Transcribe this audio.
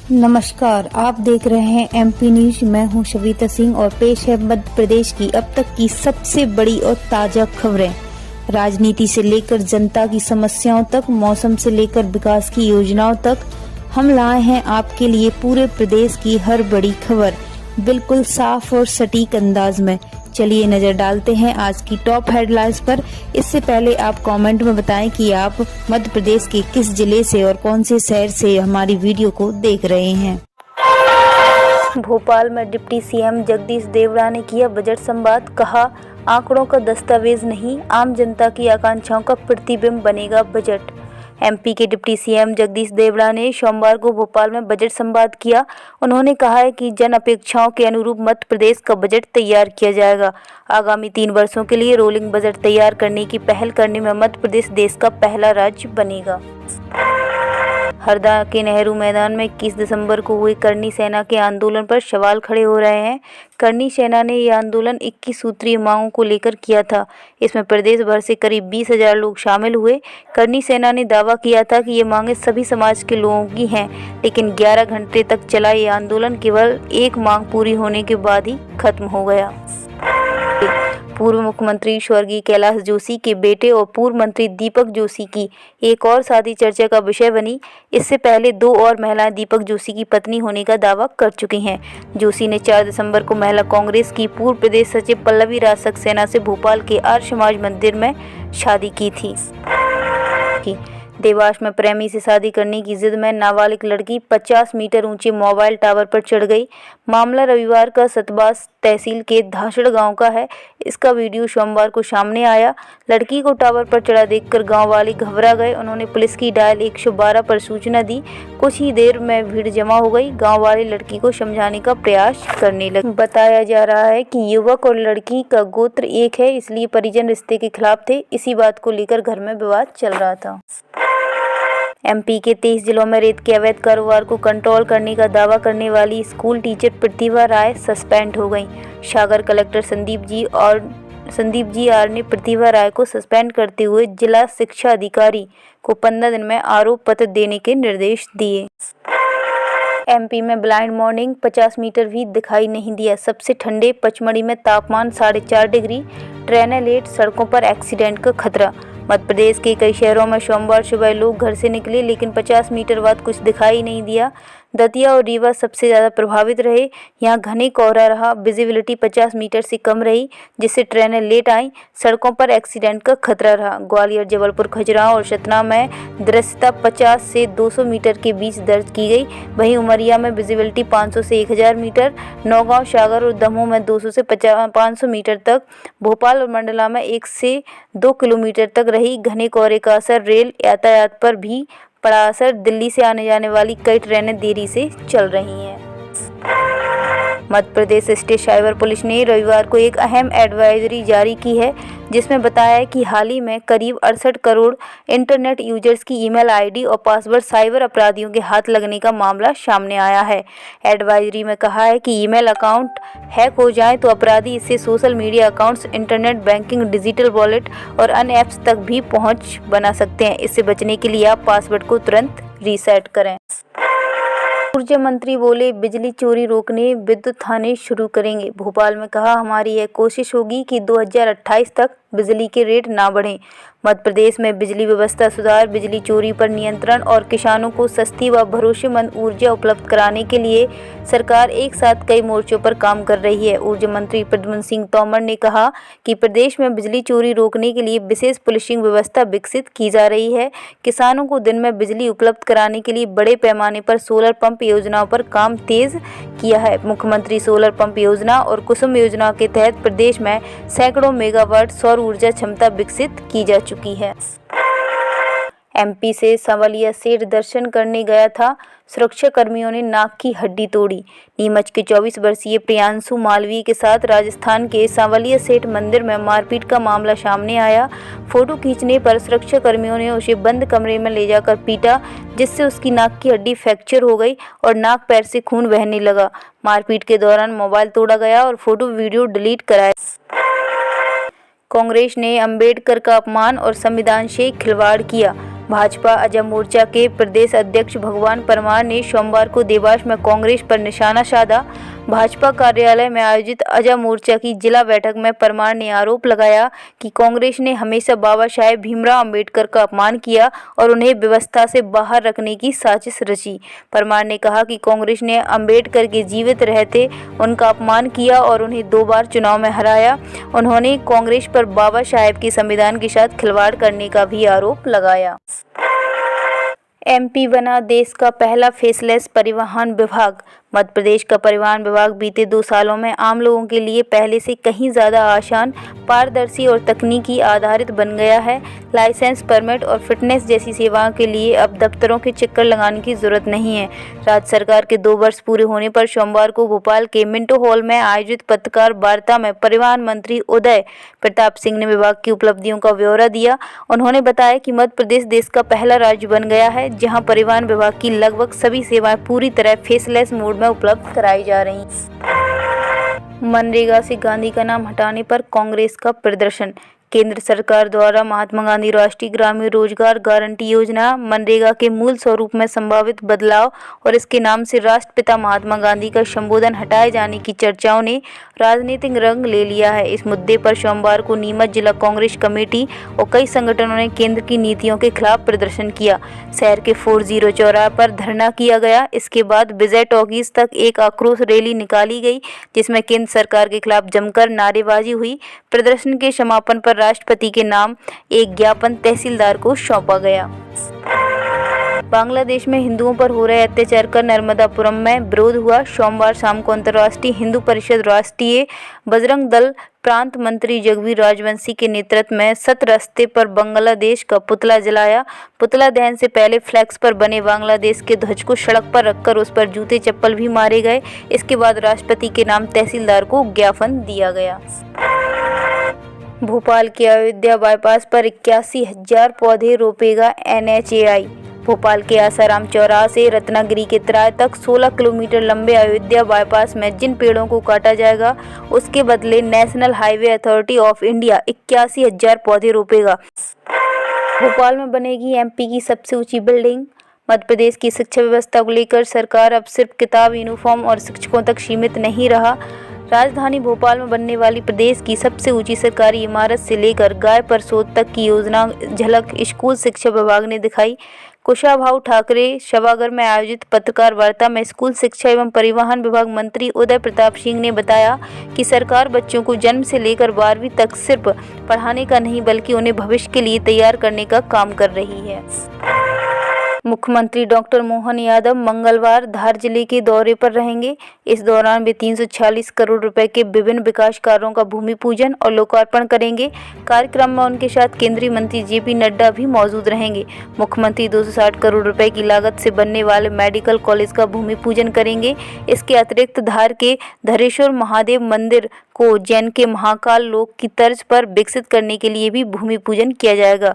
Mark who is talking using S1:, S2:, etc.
S1: नमस्कार, आप देख रहे हैं एमपी न्यूज। मैं हूं शविता सिंह और पेश है मध्य प्रदेश की अब तक की सबसे बड़ी और ताजा खबरें। राजनीति से लेकर जनता की समस्याओं तक, मौसम से लेकर विकास की योजनाओं तक हम लाए हैं आपके लिए पूरे प्रदेश की हर बड़ी खबर बिल्कुल साफ और सटीक अंदाज में। चलिए नजर डालते हैं आज की टॉप हेडलाइंस पर। इससे पहले आप कमेंट में बताएं कि आप मध्य प्रदेश के किस जिले से और कौन से शहर से हमारी वीडियो को देख रहे हैं। भोपाल में डिप्टी सीएम जगदीश देवड़ा ने किया बजट संवाद। कहा, आंकड़ों का दस्तावेज नहीं, आम जनता की आकांक्षाओं का प्रतिबिंब बनेगा बजट। एमपी के डिप्टी सीएम जगदीश देवड़ा ने सोमवार को भोपाल में बजट संवाद किया। उन्होंने कहा है कि जन अपेक्षाओं के अनुरूप मध्य प्रदेश का बजट तैयार किया जाएगा। आगामी 3 वर्षों के लिए रोलिंग बजट तैयार करने की पहल करने में मध्य प्रदेश देश का पहला राज्य बनेगा। हरदा के नेहरू मैदान में 21 दिसंबर को हुए करनी सेना के आंदोलन पर सवाल खड़े हो रहे हैं। करनी सेना ने यह आंदोलन 21 सूत्रीय मांगों को लेकर किया था। इसमें प्रदेश भर से करीब 20,000 लोग शामिल हुए। करनी सेना ने दावा किया था कि ये मांगें सभी समाज के लोगों की हैं, लेकिन 11 घंटे तक चला ये आंदोलन केवल एक मांग पूरी होने के बाद ही खत्म हो गया। पूर्व मुख्यमंत्री स्वर्गीय कैलाश जोशी के बेटे और पूर्व मंत्री दीपक जोशी की एक और शादी चर्चा का विषय बनी। इससे पहले 2 और महिलाएं दीपक जोशी की पत्नी होने का दावा कर चुकी हैं। जोशी ने 4 दिसंबर को महिला कांग्रेस की पूर्व प्रदेश सचिव पल्लवी राज सक्सेना से भोपाल के आर्य समाज मंदिर में शादी की थी। देवास में प्रेमी से शादी करने की जिद में नाबालिग लड़की 50 मीटर ऊंचे मोबाइल टावर पर चढ़ गई। मामला रविवार का सतबास तहसील के धासड़ गांव का है। इसका वीडियो सोमवार को सामने आया। लड़की को टावर पर चढ़ा देखकर गांव वाले घबरा गए। उन्होंने पुलिस की डायल 112 पर सूचना दी। कुछ ही देर में भीड़ जमा हो गई। गांव वाले लड़की को समझाने का प्रयास करने लगे। बताया जा रहा है कि युवक और लड़की का गोत्र एक है, इसलिए परिजन रिश्ते के खिलाफ थे। इसी बात को लेकर घर में विवाद चल रहा था। एमपी के 23 जिलों में रेत के अवैध कारोबार को कंट्रोल करने का दावा करने वाली स्कूल टीचर प्रतिभा राय सस्पेंड हो गई। सागर कलेक्टर संदीप जी आर ने प्रतिभा राय को सस्पेंड करते हुए जिला शिक्षा अधिकारी को 15 दिन में आरोप पत्र देने के निर्देश दिए। एमपी में ब्लाइंड मॉर्निंग 50 मीटर भी दिखाई नहीं दिया। सबसे ठंडे पचमढ़ी में तापमान 4.5 डिग्री। ट्रेनें लेट, सड़कों पर एक्सीडेंट का खतरा। मध्य प्रदेश के कई शहरों में सोमवार सुबह लोग घर से निकले, लेकिन 50 मीटर बाद कुछ दिखाई नहीं दिया। दतिया और रीवा सबसे ज़्यादा प्रभावित रहे। यहाँ घने कोहरा रहा। विजिबिलिटी 50 मीटर से कम रही, जिससे ट्रेनें लेट आईं। सड़कों पर एक्सीडेंट का खतरा रहा। ग्वालियर, जबलपुर, खजुराहो और सतना में दृश्यता 50 से 200 मीटर के बीच दर्ज की गई। वहीं उमरिया में विजिबिलिटी 500 से 1000 मीटर। नौगांव, सागर और दमोह में 200 से 500 मीटर तक। भोपाल और मंडला में 1 से 2 किलोमीटर तक रही। घने कोहरे का असर रेल यातायात पर भी पड़ा असर। दिल्ली से आने जाने वाली कई ट्रेनें देरी से चल रही हैं। Madhya Pradesh state cyber police ने रविवार को एक अहम एडवाइजरी जारी की है, जिसमें बताया है कि हाल ही में करीब 68 करोड़ इंटरनेट यूजर्स की ईमेल आईडी और पासवर्ड साइबर अपराधियों के हाथ लगने का मामला सामने आया है। एडवाइजरी में कहा है कि ईमेल अकाउंट हैक हो जाए तो अपराधी इससे social media accounts, internet banking, digital wallet और अन्य ऐप्स तक भी पहुंच बना सकते हैं। इससे बचने के लिए आप पासवर्ड को तुरंत रीसेट करें। ऊर्जा मंत्री बोले, बिजली चोरी रोकने विद्युत थाने शुरू करेंगे। भोपाल में कहा, हमारी यह कोशिश होगी कि 2028 तक बिजली के रेट ना बढ़ें। मध्य प्रदेश में बिजली व्यवस्था सुधार, बिजली चोरी पर नियंत्रण और किसानों को सस्ती व भरोसेमंद ऊर्जा उपलब्ध कराने के लिए सरकार एक साथ कई मोर्चों पर काम कर रही है। ऊर्जा मंत्री प्रद्युम्न सिंह तोमर ने कहा कि प्रदेश में बिजली चोरी रोकने के लिए विशेष पुलिसिंग व्यवस्था विकसित की जा रही है। किसानों को दिन में बिजली उपलब्ध कराने के लिए बड़े पैमाने पर सोलर पंप योजनाओं पर काम तेज किया है। मुख्यमंत्री सोलर पंप योजना और कुसुम योजना के तहत प्रदेश में सैकड़ों मेगावाट सौर ऊर्जा क्षमता विकसित की जा चुकी है। एमपी से सांवलिया सेठ दर्शन करने गया था। सुरक्षा कर्मियों ने नाक की हड्डी तोड़ी। नीमच के 24 वर्षीय प्रियांशु मालवीय के साथ राजस्थान के सांवलिया सेठ मंदिर में मारपीट का मामला सामने आया। फोटो खींचने पर सुरक्षा कर्मियों ने उसे बंद कमरे में ले जाकर पीटा, जिससे उसकी नाक की हड्डी फ्रैक्चर हो गई और नाक पैर से खून बहने लगा। मारपीट के दौरान मोबाइल तोड़ा गया और फोटो वीडियो डिलीट कराया। कांग्रेस ने अंबेडकर का अपमान और संविधान से खिलवाड़ किया। भाजपा अजय मोर्चा के प्रदेश अध्यक्ष भगवान परमार ने सोमवार को देवास में कांग्रेस पर निशाना साधा। भाजपा कार्यालय में आयोजित अजय मोर्चा की जिला बैठक में परमार ने आरोप लगाया कि कांग्रेस ने हमेशा बाबा साहेब भीमराव अंबेडकर का अपमान किया और उन्हें व्यवस्था से बाहर रखने की साजिश रची। परमार ने कहा कि कांग्रेस ने अंबेडकर के जीवित रहते उनका अपमान किया और उन्हें 2 बार चुनाव में हराया। उन्होंने कांग्रेस पर बाबा साहेब के संविधान के साथ खिलवाड़ करने का भी आरोप लगाया। एमपी बना देश का पहला फेसलेस परिवहन विभाग। मध्य प्रदेश का परिवहन विभाग बीते 2 सालों में आम लोगों के लिए पहले से कहीं ज़्यादा आसान, पारदर्शी और तकनीकी आधारित बन गया है। लाइसेंस, परमिट और फिटनेस जैसी सेवाओं के लिए अब दफ्तरों के चक्कर लगाने की जरूरत नहीं है। राज्य सरकार के 2 वर्ष पूरे होने पर सोमवार को भोपाल के मिंटो हॉल में आयोजित पत्रकार वार्ता में परिवहन मंत्री उदय प्रताप सिंह ने विभाग की उपलब्धियों का ब्यौरा दिया। उन्होंने बताया कि मध्य प्रदेश देश का पहला राज्य बन गया है जहां परिवहन विभाग की लगभग सभी सेवाएं पूरी तरह फेसलेस मोड में उपलब्ध कराई जा रही हैं। मनरेगा से गांधी का नाम हटाने पर कांग्रेस का प्रदर्शन। केंद्र सरकार द्वारा महात्मा गांधी राष्ट्रीय ग्रामीण रोजगार गारंटी योजना मनरेगा के मूल स्वरूप में संभावित बदलाव और इसके नाम से राष्ट्रपिता महात्मा गांधी का संबोधन हटाए जाने की चर्चाओं ने राजनीतिक रंग ले लिया है। इस मुद्दे पर सोमवार को नीमच जिला कांग्रेस कमेटी और कई संगठनों ने केंद्र की नीतियों के खिलाफ प्रदर्शन किया। शहर के 40 चौराहे पर धरना किया गया। इसके बाद विजय टॉकीज तक एक आक्रोश रैली निकाली गई जिसमें केंद्र सरकार के खिलाफ जमकर नारेबाजी हुई। प्रदर्शन के समापन पर राष्ट्रपति के नाम एक ज्ञापन तहसीलदार को सौंपा गया। बांग्लादेश में हिंदुओं पर हो रहे अत्याचार का नर्मदापुरम में विरोध हुआ। सोमवार शाम को अंतर्राष्ट्रीय हिंदू परिषद राष्ट्रीय बजरंग दल प्रांत मंत्री जगवीर राजवंशी के नेतृत्व में सत रास्ते पर बांग्लादेश का पुतला जलाया। पुतला दहन से पहले फ्लैक्स पर बने बांग्लादेश के ध्वज को सड़क पर रखकर उस पर जूते चप्पल भी मारे गए। इसके बाद राष्ट्रपति के नाम तहसीलदार को ज्ञापन दिया गया। भोपाल के अयोध्या बाईपास पर 81,000 पौधे रोपेगा NHAI। भोपाल के आसाराम चौराहा से रत्नागिरी के तराय तक 16 किलोमीटर लंबे अयोध्या बाईपास में जिन पेड़ों को काटा जाएगा उसके बदले national highway authority of India 81,000 पौधे रोपेगा। भोपाल में बनेगी MP की सबसे ऊंची बिल्डिंग। मध्य प्रदेश की शिक्षा व्यवस्था को लेकर सरकार अब सिर्फ किताब, यूनिफॉर्म और शिक्षकों तक सीमित नहीं रहा। राजधानी भोपाल में बनने वाली प्रदेश की सबसे ऊंची सरकारी इमारत से लेकर गाय परसोद तक की योजना झलक स्कूल शिक्षा विभाग ने दिखाई। कुशाभाऊ ठाकरे सभागार में आयोजित पत्रकार वार्ता में स्कूल शिक्षा एवं परिवहन विभाग मंत्री उदय प्रताप सिंह ने बताया कि सरकार बच्चों को जन्म से लेकर 12वीं तक सिर्फ पढ़ाने का नहीं बल्कि उन्हें भविष्य के लिए तैयार करने का काम कर रही है। मुख्यमंत्री डॉक्टर मोहन यादव मंगलवार धार जिले के दौरे पर रहेंगे। इस दौरान वे 346 करोड़ रुपए के विभिन्न विकास कार्यों का भूमि पूजन और लोकार्पण करेंगे। कार्यक्रम में उनके साथ केंद्रीय मंत्री JP नड्डा भी मौजूद रहेंगे। मुख्यमंत्री 260 करोड़ रुपए की लागत से बनने वाले मेडिकल कॉलेज का भूमि पूजन करेंगे। इसके अतिरिक्त धार के धरेश्वर महादेव मंदिर को जैन के महाकाल लोक की तर्ज पर विकसित करने के लिए भी भूमि पूजन किया जाएगा।